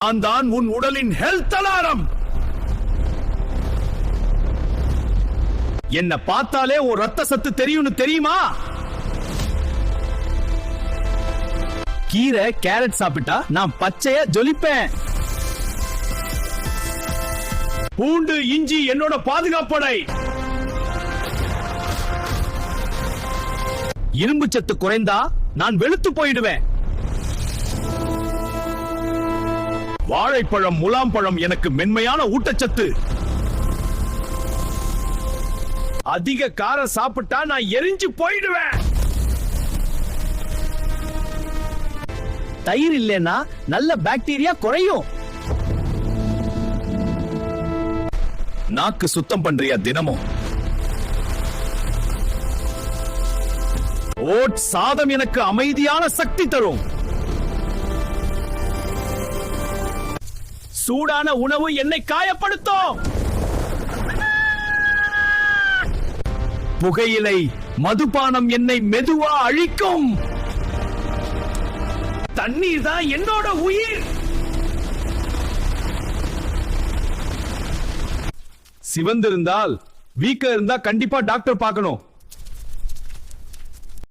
நான் தான் உன் உடலின் ஹெல்த் அலாரம். என்ன பார்த்தாலே ஒரு ரத்த சத்து தெரியும்னு தெரியுமா? கீரை கேரட் சாப்பிட்டா நான் பச்சையா ஜொலிப்பேன். பூண்டு இஞ்சி என்னோட பாதுகாப்படை. இரும்பு சத்து குறைந்தா நான் வெளுத்து போயிடுவேன். வாழைப்பழம் முலாம்பழம் எனக்கு மென்மையான ஊட்டச்சத்து. அதிக காரம் சாப்பிட்டா நான் எரிஞ்சு போயிடுவேன். தயிர் இல்லைன்னா நல்ல பாக்டீரியா குறையும். நாக்கு சுத்தம் பண்றியா தினமும்? ஓட் சாதம் எனக்கு அமைதியான சக்தி தரும். சூடான உணவு என்னை காயப்படுத்தும். புகையிலை மதுபானம் என்னை மெதுவா அழிக்கும். தண்ணீர் தான் என்னோட உயிர். சிவந்திருந்தால் வீக்கா இருந்தா கண்டிப்பா டாக்டர் பார்க்கணும்.